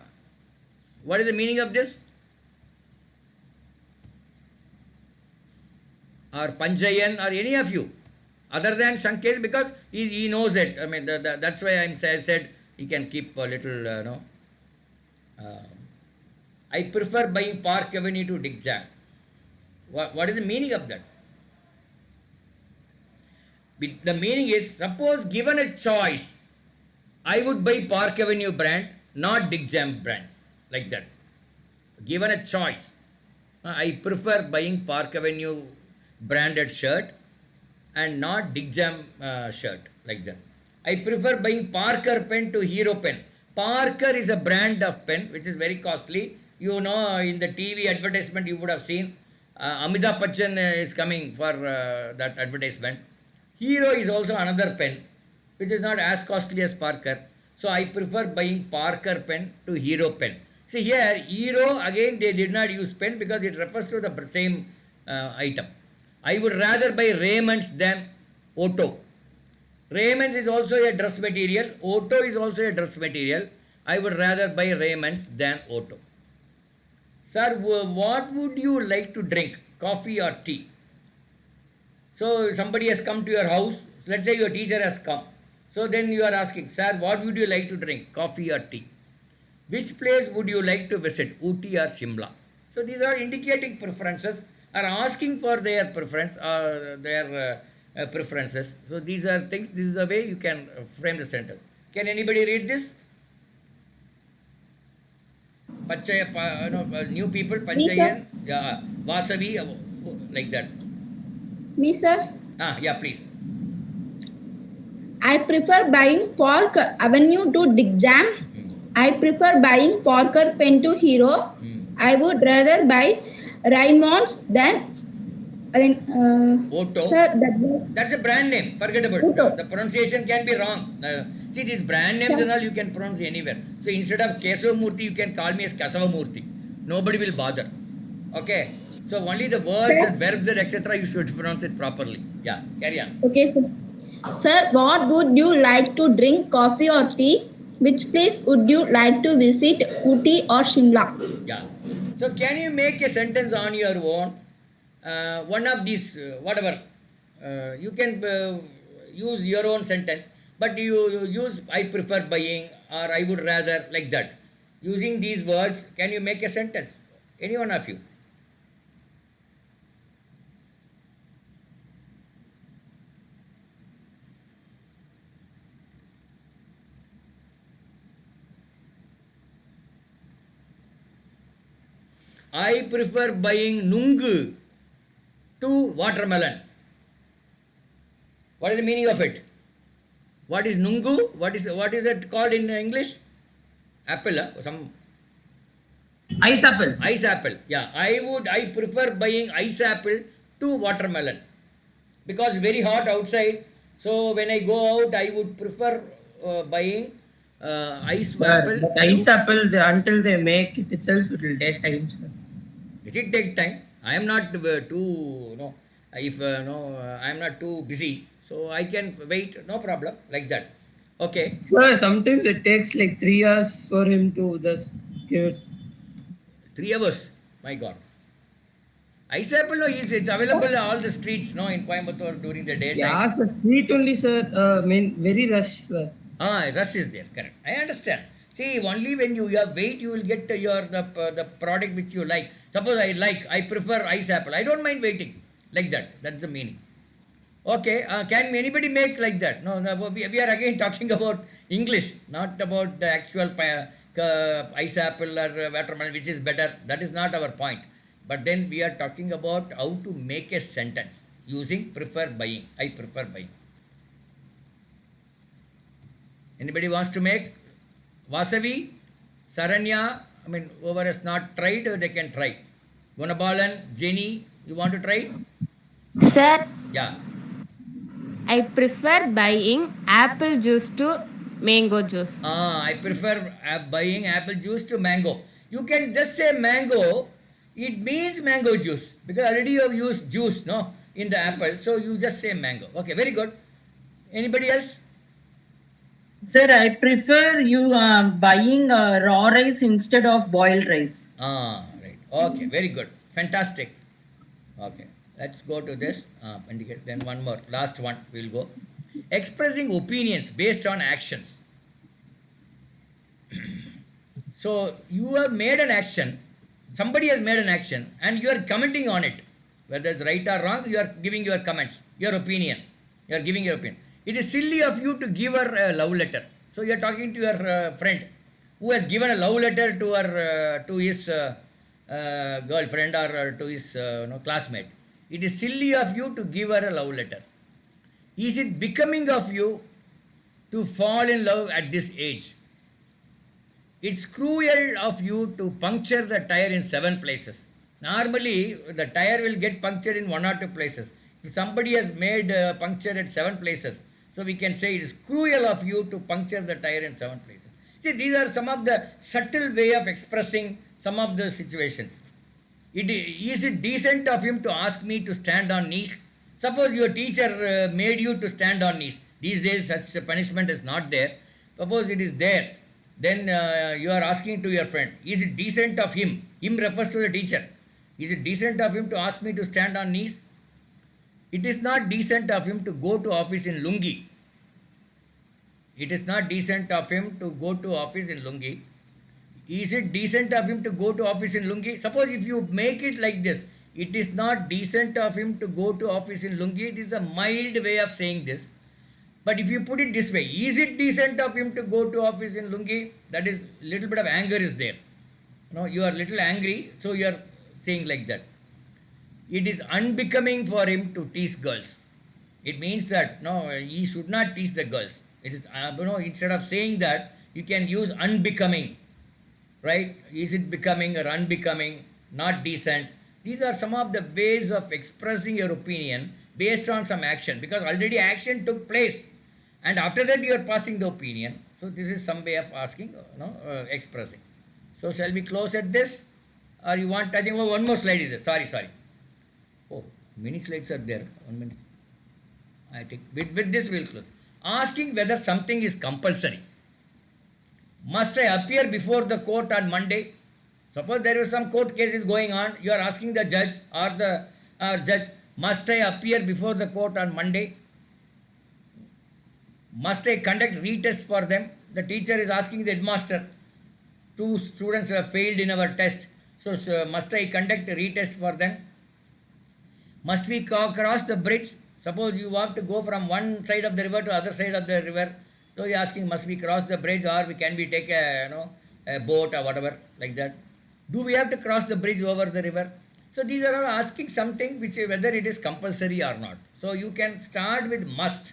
what is the meaning of this? Or Panjayan or any of you? Other than Sankesh, because he knows it. I mean, that's why I said he can keep a little, I prefer buying Park Avenue to Dick Jam. What is the meaning of that? The meaning is, suppose given a choice, I would buy Park Avenue brand, not Dick Jam brand, like that. Given a choice, I prefer buying Park Avenue branded shirt and not Dick Jam shirt, like that. I prefer buying Parker pen to Hero pen. Parker is a brand of pen which is very costly. You know, in the TV advertisement you would have seen Amitabh Bachchan is coming for that advertisement. Hero is also another pen which is not as costly as Parker. So I prefer buying Parker pen to Hero pen. See here, Hero again they did not use pen because it refers to the same item. I would rather buy Raymond's than Otto. Raymond's is also a dress material. Otto is also a dress material. I would rather buy Raymond's than Otto. Sir, what would you like to drink? Coffee or tea? So somebody has come to your house. Let's say your teacher has come. So then you are asking, sir, what would you like to drink? Coffee or tea? Which place would you like to visit? Ooty or Shimla? So these are indicating preferences, are asking for their preference or their preferences. So these are things, this is the way you can frame the sentence. Can anybody read this? Pachaya, new people, Panchayan, yeah, Vasavi, like that. Me, sir. Yeah, please. I prefer buying Park Avenue to Dick Jam. I prefer buying Parker pen to Hero. I would rather buy Raymond's than Otto. Sir, That's a brand name. Forget about it. The pronunciation can be wrong. See, these brand names and all you can pronounce anywhere. So instead of Kesava Murthy, you can call me as Kasava Murthy. Nobody will bother. Okay. So only the words and verbs and etc. you should pronounce it properly. Yeah, carry on. Okay, sir. Sir, what would you like to drink, coffee or tea? Which place would you like to visit, Ooty or Shimla? Yeah. So can you make a sentence on your own? One of these, whatever, you can use your own sentence, but you use I prefer buying or I would rather, like that. Using these words, can you make a sentence? Any one of you? I prefer buying nungu to watermelon. What is the meaning of it? What is nungu? What is it called in English? Apple, some Ice apple. ice apple. Yeah, I prefer buying ice apple to watermelon because very hot outside. So when I go out, I would prefer buying ice apple. But ice apple, until they make it itself, it will take time, sir. It will take time. I am not too, I am not too busy, so I can wait, no problem, like that. Okay. Sir, sometimes it takes like 3 years for him to just give it. 3 hours, my God. Ice apple, it's available in all the streets, no, in Coimbatore during the daytime. Yeah, sir, street only, sir. Very rush, sir. Rush is there, correct. I understand. See, only when you have wait, you will get the product which you like. Suppose I prefer ice apple. I don't mind waiting, like that. That's the meaning. Okay, can anybody make like that? No, we are again talking about English, not about the actual ice apple or watermelon, which is better. That is not our point. But then we are talking about how to make a sentence using prefer buying. I prefer buying. Anybody wants to make? Vasavi, Saranya, whoever has not tried, they can try. Gunabalan, Jenny, you want to try? Sir, Yeah. I prefer buying apple juice to mango juice. I prefer buying apple juice to mango. You can just say mango, it means mango juice because already you have used juice, no, in the apple. So you just say mango. Okay, very good. Anybody else? Sir, I prefer you buying raw rice instead of boiled rice. Right. Okay, very good. Fantastic. Okay, let's go to this. Then one more. Last one, we'll go. Expressing opinions based on actions. So you have made an action, somebody has made an action and you are commenting on it. Whether it's right or wrong, you are giving your comments, your opinion. You are giving your opinion. It is silly of you to give her a love letter. So you are talking to your friend who has given a love letter to her to his girlfriend or to his classmate. It is silly of you to give her a love letter. Is it becoming of you to fall in love at this age? It's cruel of you to puncture the tire in 7 places. Normally, the tire will get punctured in 1 or 2 places. If somebody has made puncture at 7 places, so we can say it is cruel of you to puncture the tire in 7 places. See, these are some of the subtle way of expressing some of the situations. Is it decent of him to ask me to stand on knees? Suppose your teacher made you to stand on knees. These days, such a punishment is not there. Suppose it is there. Then you are asking to your friend, is it decent of him? Him refers to the teacher. Is it decent of him to ask me to stand on knees? It is not decent of him to go to office in lungi. It is not decent of him to go to office in lungi. Is it decent of him to go to office in lungi? Suppose if you make it like this, it is not decent of him to go to office in lungi. It is a mild way of saying this. But if you put it this way, is it decent of him to go to office in lungi? That is, little bit of anger is there. No, you are little angry, so you are saying like that. It is unbecoming for him to tease girls. It means that no, he should not tease the girls. It is instead of saying that, you can use unbecoming, right? Is it becoming or unbecoming? Not decent. These are some of the ways of expressing your opinion based on some action, because already action took place, and after that you are passing the opinion. So this is some way of asking, expressing. So shall we close at this, or you want? I think one more slide is there. Sorry. Oh, many slides are there. 1 minute. I think with this we'll close. Asking whether something is compulsory. Must I appear before the court on Monday? Suppose there is some court cases going on. You are asking the judge or the judge, must I appear before the court on Monday? Must I conduct retest for them? The teacher is asking the headmaster, 2 students have failed in our test. So must I conduct a retest for them? Must we cross the bridge? Suppose you have to go from one side of the river to other side of the river. So you are asking, must we cross the bridge, or can we take a boat or whatever like that? Do we have to cross the bridge over the river? So these are all asking something which whether it is compulsory or not. So you can start with must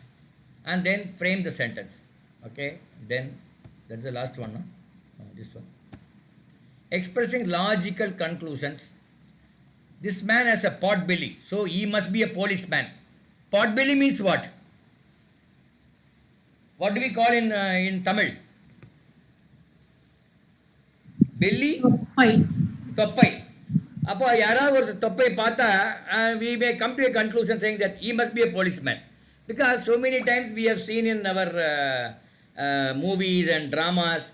and then frame the sentence. Okay, then that's the last one. No, this one. Expressing logical conclusions. This man has a pot belly, so he must be a policeman. Pot belly means what? What do we call in Tamil? Belly? Toppai. அப்போ யாராவது ஒரு தொப்பை பார்த்தா we may come to a conclusion saying that he must be a policeman, because so many times we have seen in our movies and dramas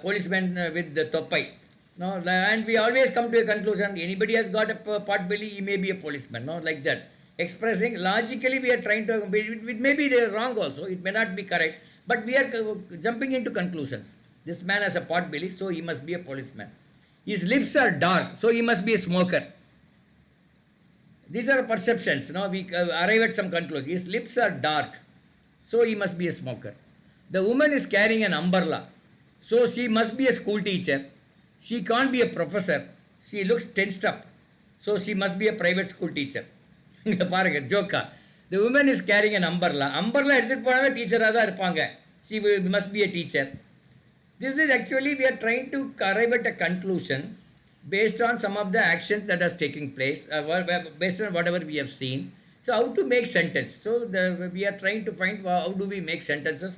policemen with the toppai. No, and we always come to a conclusion, anybody has got a pot belly, he may be a policeman. No, like that. Expressing logically, we are trying to, it may be wrong also, it may not be correct, but we are jumping into conclusions. This man has a pot belly, so he must be a policeman. His lips are dark, so he must be a smoker. These are perceptions. Now we arrive at some conclusion. His lips are dark, so he must be a smoker. The woman is carrying an umbrella, so she must be a school teacher. She can't be a professor. She looks tensed up, so she must be a private school teacher. Joke. The woman is carrying an umbrella. Umbrella எடுத்துட்டு போனாவே டீச்சரா தான் இருப்பாங்க. She must be a teacher. This is actually, we are trying to arrive at a conclusion based on some of the actions that are taking place, based on whatever we have seen. So how to make sentence? So we are trying to find how do we make sentences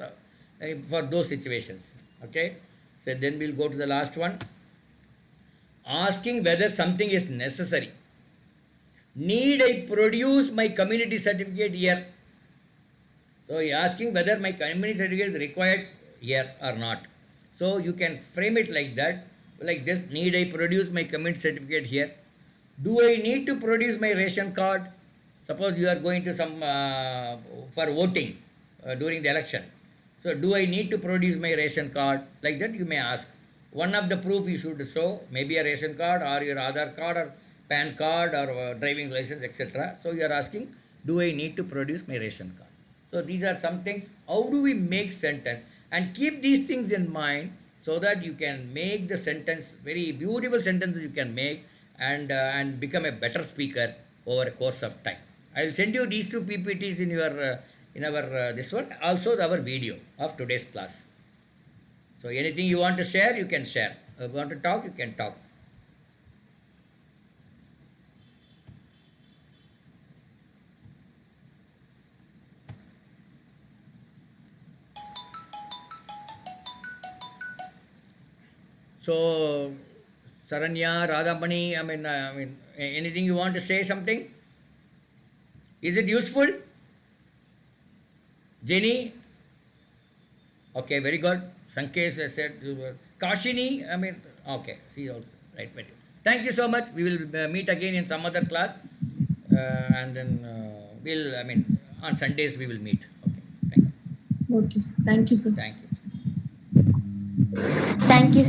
for those situations. Okay. So then we'll go to the last one. Asking whether something is necessary. Need I produce my community certificate here? So he is asking whether my community certificate is required here or not. So you can frame it like that, like this. Need I produce my community certificate here? Do I need to produce my ration card? Suppose you are going to some for voting during the election. So do I need to produce my ration card? Like that you may ask. One of the proof you should show, maybe a ration card or your Aadhaar card or PAN card or driving license, etc. So you are asking, do I need to produce my ration card? So these are some things. How do we make sentence? And keep these things in mind so that you can make the sentence, very beautiful sentences you can make, and become a better speaker over a course of time. I will send you these two PPTs in your in our this one, also our video of today's class. So anything you want to share, you can share. If you want to talk, you can talk. So, Saranya, Radhamani, I mean, anything you want to say? Something? Is it useful? Jenny? Okay, very good. Sankesh has said, Kashini, I mean, okay, see also, right, very good. Thank you so much. We will meet again in some other class, and then I mean, on Sundays we will meet. Okay, thank you. Okay, sir. Thank you, sir. Thank you. Thank you.